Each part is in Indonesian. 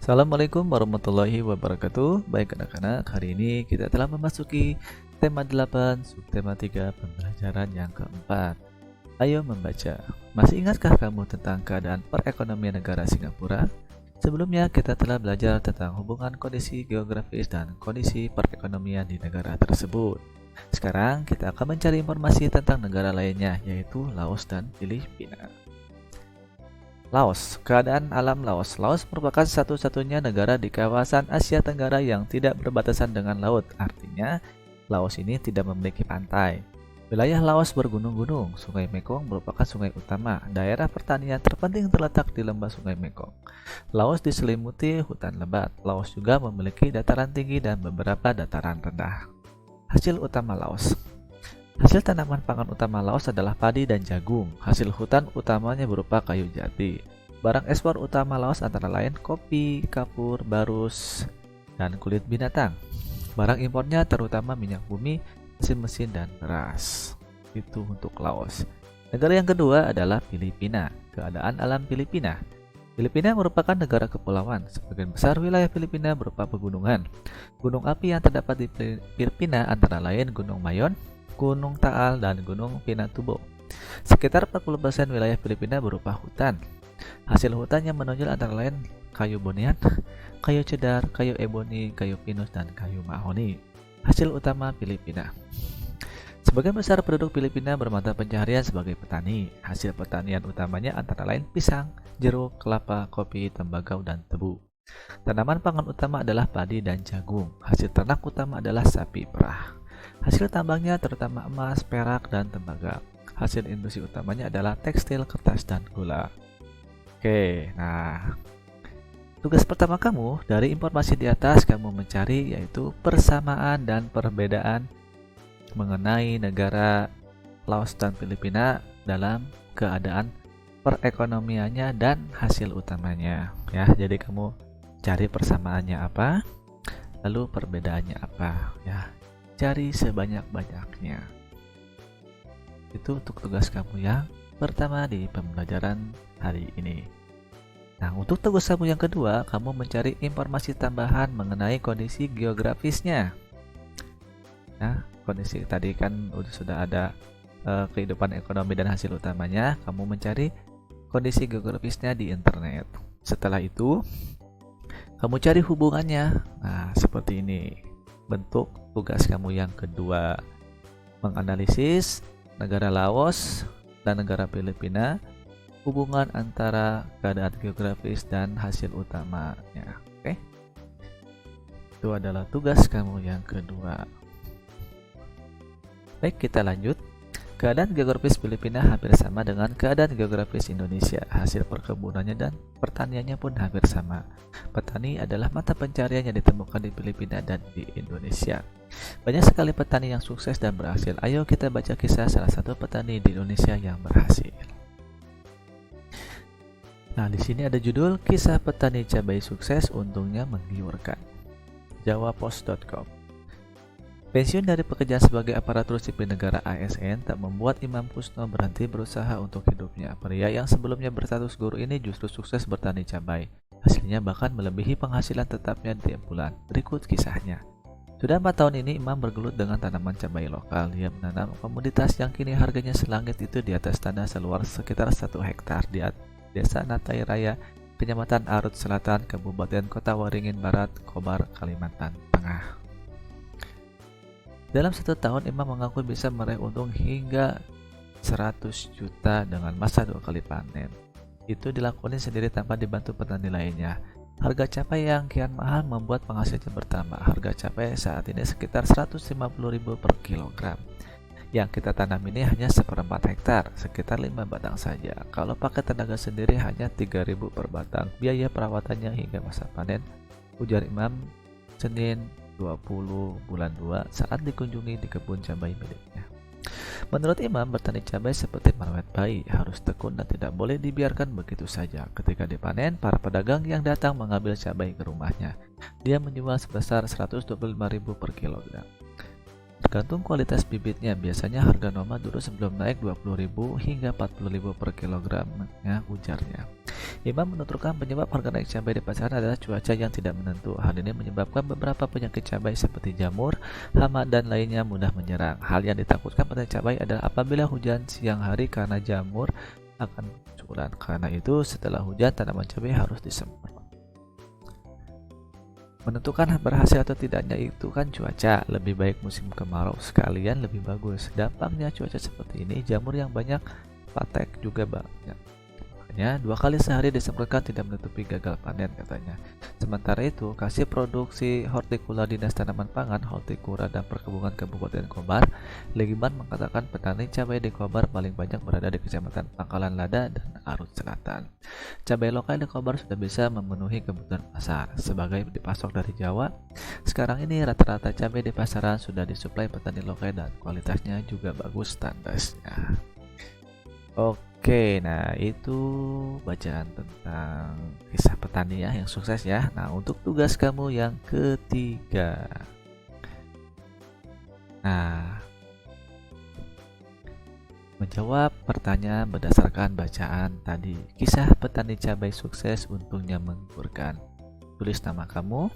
Assalamualaikum warahmatullahi wabarakatuh. Baik anak-anak, hari ini kita telah memasuki tema 8, subtema 3, pembelajaran yang keempat. Ayo membaca. Masih ingatkah kamu tentang keadaan perekonomian negara Singapura? Sebelumnya kita telah belajar tentang hubungan kondisi geografis dan kondisi perekonomian di negara tersebut. Sekarang kita akan mencari informasi tentang negara lainnya, yaitu Laos dan Filipina. Laos, keadaan alam Laos. Laos merupakan satu-satunya negara di kawasan Asia Tenggara yang tidak berbatasan dengan laut. Artinya, Laos ini tidak memiliki pantai. Wilayah Laos bergunung-gunung. Sungai Mekong merupakan sungai utama. Daerah pertanian terpenting terletak di lembah Sungai Mekong. Laos diselimuti hutan lebat. Laos juga memiliki dataran tinggi dan beberapa dataran rendah. Hasil utama Laos. Hasil tanaman pangan utama Laos adalah padi dan jagung. Hasil hutan utamanya berupa kayu jati. Barang ekspor utama Laos antara lain kopi, kapur, barus, dan kulit binatang. Barang impornya terutama minyak bumi, mesin-mesin, dan beras. Itu untuk Laos. Negara yang kedua adalah Filipina. Keadaan alam Filipina. Filipina merupakan negara kepulauan. Sebagian besar wilayah Filipina berupa pegunungan. Gunung api yang terdapat di Filipina antara lain Gunung Mayon, Gunung Taal, dan Gunung Pinatubo. Sekitar 40% wilayah Filipina berupa hutan. Hasil hutan yang menonjol antara lain kayu bonian, kayu cedar, kayu eboni, kayu pinus, dan kayu mahoni. Hasil utama Filipina. Sebagian besar penduduk Filipina bermata pencaharian sebagai petani. Hasil pertanian utamanya antara lain pisang, jeruk, kelapa, kopi, tembakau, dan tebu. Tanaman pangan utama adalah padi dan jagung. Hasil ternak utama adalah sapi perah. Hasil tambangnya terutama emas, perak, dan tembaga. Hasil industri utamanya adalah tekstil, kertas, dan gula. Oke, nah tugas pertama kamu dari informasi di atas kamu mencari yaitu persamaan dan perbedaan mengenai negara Laos dan Filipina dalam keadaan perekonomiannya dan hasil utamanya. Ya, jadi kamu cari persamaannya apa, lalu perbedaannya apa. Ya, cari sebanyak-banyaknya. Itu untuk tugas kamu yang pertama di pembelajaran hari ini. Nah, untuk tugas kamu yang kedua, kamu mencari informasi tambahan mengenai kondisi geografisnya. Nah, kondisi tadi kan sudah ada kehidupan ekonomi dan hasil utamanya. Kamu mencari kondisi geografisnya di internet. Setelah itu, kamu cari hubungannya. Nah, seperti ini bentuk tugas kamu yang kedua, menganalisis negara Laos dan negara Filipina, hubungan antara keadaan geografis dan hasil utamanya. Oke, itu adalah tugas kamu yang kedua. Baik, kita lanjut. Keadaan geografis Filipina hampir sama dengan keadaan geografis Indonesia. Hasil perkebunannya dan pertaniannya pun hampir sama. Petani adalah mata pencarian yang ditemukan di Filipina dan di Indonesia. Banyak sekali petani yang sukses dan berhasil. Ayo kita baca kisah salah satu petani di Indonesia yang berhasil. Nah, di sini ada judul Kisah Petani Cabai Sukses Untungnya Menggiurkan. Jawapost.com. Pensiun dari pekerjaan sebagai aparatur sipil negara ASN tak membuat Imam Kusno berhenti berusaha untuk hidupnya. Pria yang sebelumnya berstatus guru ini justru sukses bertani cabai. Hasilnya bahkan melebihi penghasilan tetapnya tiap bulan. Berikut kisahnya. Sudah 4 tahun ini Imam bergelut dengan tanaman cabai lokal. Dia menanam komoditas yang kini harganya selangit itu di atas tanah seluas sekitar 1 hektar di Desa Natai Raya, Kecamatan Arut Selatan, Kabupaten Kota Waringin Barat, Kobar, Kalimantan Tengah. Dalam 1 tahun, Imam mengaku bisa meraih untung hingga 100 juta dengan masa 2 kali panen. Itu dilakukan sendiri tanpa dibantu petani lainnya. Harga cabai yang kian mahal membuat penghasilannya bertambah. Harga cabai saat ini sekitar 150.000 per kilogram. Yang kita tanam ini hanya 1/4 hektar, sekitar 5 batang saja. Kalau pakai tenaga sendiri hanya 3.000 per batang. Biaya perawatannya hingga masa panen, ujar Imam Senin 20 bulan 2 saat dikunjungi di kebun cabai miliknya. Menurut Imam, bertani cabai seperti merawat bayi, harus tekun dan tidak boleh dibiarkan begitu saja. Ketika dipanen, para pedagang yang datang mengambil cabai ke rumahnya. Dia menjual sebesar 125.000 per kilogram. Tergantung kualitas bibitnya, biasanya harga normal dulu sebelum naik 20.000 hingga 40.000 per kilogram, ya, ujarnya. Imam menuturkan penyebab harga naik cabai di pasaran adalah cuaca yang tidak menentu. Hal ini menyebabkan beberapa penyakit cabai seperti jamur, hama, dan lainnya mudah menyerang. Hal yang ditakutkan pada cabai adalah apabila hujan siang hari karena jamur akan bermunculan. Karena itu setelah hujan tanaman cabai harus disemprot. Menentukan berhasil atau tidaknya itu kan cuaca. Lebih baik musim kemarau sekalian lebih bagus. Dampaknya cuaca seperti ini, jamur yang banyak, patek juga banyak. Makanya 2 kali sehari disemprotkan tidak menutupi gagal panen katanya. Sementara itu, Kasih Produksi Hortikula Dinas Tanaman Pangan, Hortikura dan Perkebunan Kabupaten Kobar, Legiman mengatakan petani cabai di Kobar paling banyak berada di Kecamatan Pangkalan Lada dan Arut Selatan. Cabai lokal di Kobar sudah bisa memenuhi kebutuhan pasar. Sebagai dipasok dari Jawa, sekarang ini rata-rata cabai di pasaran sudah disuplai petani lokal dan kualitasnya juga bagus standarnya. Oke, nah itu bacaan tentang kisah petani ya yang sukses ya. Nah, untuk tugas kamu yang ketiga. Nah, menjawab pertanyaan berdasarkan bacaan tadi. Kisah petani cabai sukses untungnya menggiurkan. Tulis nama kamu,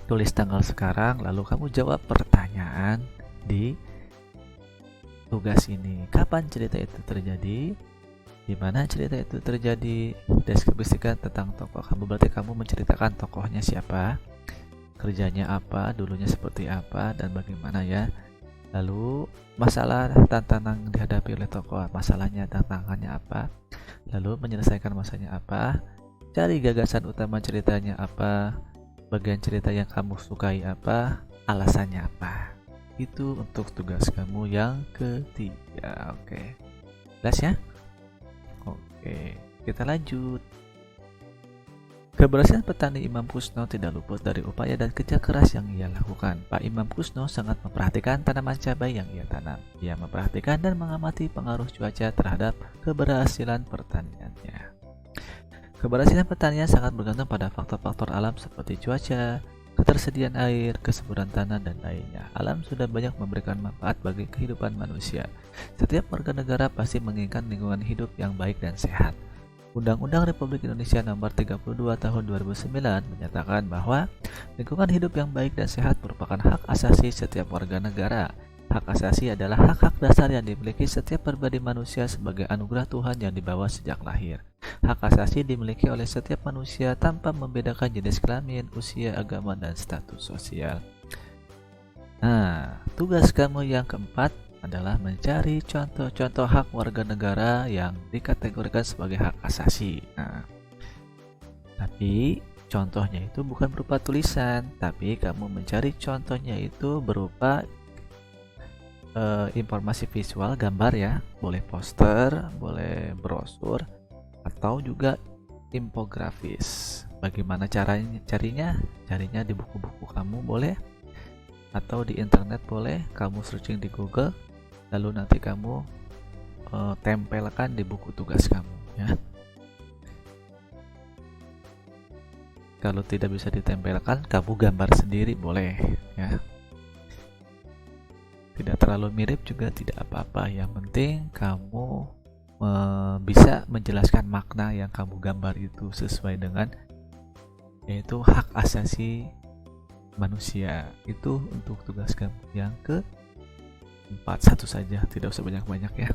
tulis tanggal sekarang, lalu kamu jawab pertanyaan di tugas ini. Kapan cerita itu terjadi? Di mana cerita itu terjadi? Deskripsikan tentang tokoh kamu. Berarti kamu menceritakan tokohnya siapa, kerjanya apa, dulunya seperti apa, dan bagaimana ya. Lalu masalah tantangan dihadapi oleh tokoh, masalahnya, tantangannya apa, lalu menyelesaikan masalahnya apa, cari gagasan utama ceritanya apa, bagian cerita yang kamu sukai apa, alasannya apa. Itu untuk tugas kamu yang ketiga. Oke, jelas ya? Oke, kita lanjut. Keberhasilan petani Imam Kusno tidak luput dari upaya dan kerja keras yang ia lakukan. Pak Imam Kusno sangat memperhatikan tanaman cabai yang ia tanam. Ia memperhatikan dan mengamati pengaruh cuaca terhadap keberhasilan pertaniannya. Keberhasilan pertanian sangat bergantung pada faktor-faktor alam seperti cuaca, ketersediaan air, kesuburan tanah, dan lainnya. Alam sudah banyak memberikan manfaat bagi kehidupan manusia. Setiap warga negara pasti menginginkan lingkungan hidup yang baik dan sehat. Undang-Undang Republik Indonesia Nomor 32 Tahun 2009 menyatakan bahwa lingkungan hidup yang baik dan sehat merupakan hak asasi setiap warga negara. Hak asasi adalah hak-hak dasar yang dimiliki setiap pribadi manusia sebagai anugerah Tuhan yang dibawa sejak lahir. Hak asasi dimiliki oleh setiap manusia tanpa membedakan jenis kelamin, usia, agama, dan status sosial. Nah, tugas kamu yang keempat adalah mencari contoh-contoh hak warga negara yang dikategorikan sebagai hak asasi. Nah, tapi contohnya itu bukan berupa tulisan, tapi kamu mencari contohnya itu berupa informasi visual, gambar ya, boleh poster, boleh brosur, atau juga infografis. Bagaimana carinya? Carinya di buku-buku kamu boleh, atau di internet boleh. Kamu searching di Google, lalu nanti kamu tempelkan di buku tugas kamu ya. Kalau tidak bisa ditempelkan, kamu gambar sendiri boleh ya. Tidak terlalu mirip juga tidak apa-apa, yang penting kamu bisa menjelaskan makna yang kamu gambar itu sesuai dengan yaitu hak asasi manusia. Itu untuk tugas kamu yang keempat. Satu saja, tidak usah banyak-banyak ya.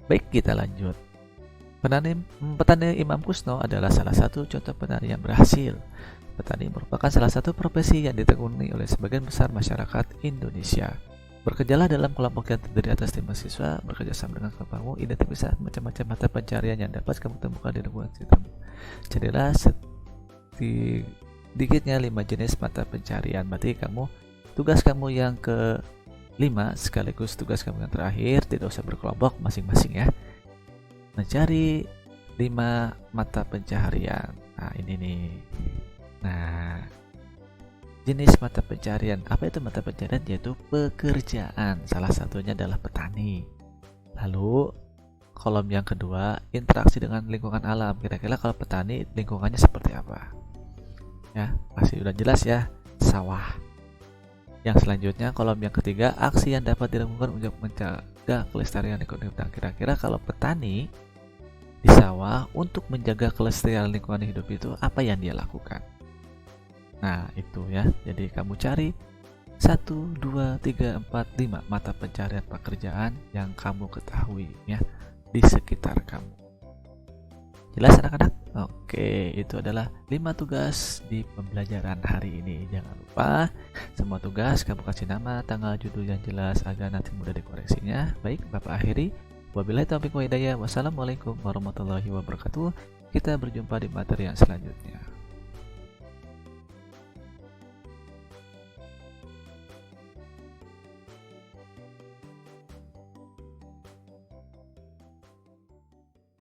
Baik, kita lanjut. Petani Imam Kusno adalah salah satu contoh petani yang berhasil. Petani merupakan salah satu profesi yang ditekuni oleh sebagian besar masyarakat Indonesia. Bekerjalah dalam kelompok yang terdiri atas tim mahasiswa, bekerja sama dengan kamu, identifikasi macam-macam mata pencarian yang dapat kamu temukan di lingkungan sekitarmu. Carilah sedikitnya 5 jenis mata pencarian. Berarti tugas kamu yang ke-5 sekaligus tugas kamu yang terakhir, tidak usah berkelompok masing-masing ya. Mencari 5 mata pencaharian. Nah, ini nih. Nah, jenis mata pencarian. Apa itu mata pencarian? Yaitu pekerjaan. Salah satunya adalah petani. Lalu kolom yang kedua, interaksi dengan lingkungan alam. Kira-kira kalau petani lingkungannya seperti apa? Ya, pasti udah jelas ya. Sawah. Yang selanjutnya kolom yang ketiga, aksi yang dapat dilakukan untuk mencegah kelestarian lingkungan. Kira-kira kalau petani di sawah untuk menjaga kelestarian lingkungan hidup itu apa yang dia lakukan. Nah, itu ya. Jadi kamu cari 1, 2, 3, 4, 5 mata pencarian pekerjaan yang kamu ketahui ya di sekitar kamu. Jelas anak-anak? Oke, itu adalah 5 tugas di pembelajaran hari ini. Jangan lupa semua tugas kamu kasih nama, tanggal, judul yang jelas agar nanti mudah dikoreksinya. Baik, Bapak akhiri. Wabillahi taufiq wa hidayah. Wassalamualaikum warahmatullahi wabarakatuh. Kita berjumpa di materi yang selanjutnya.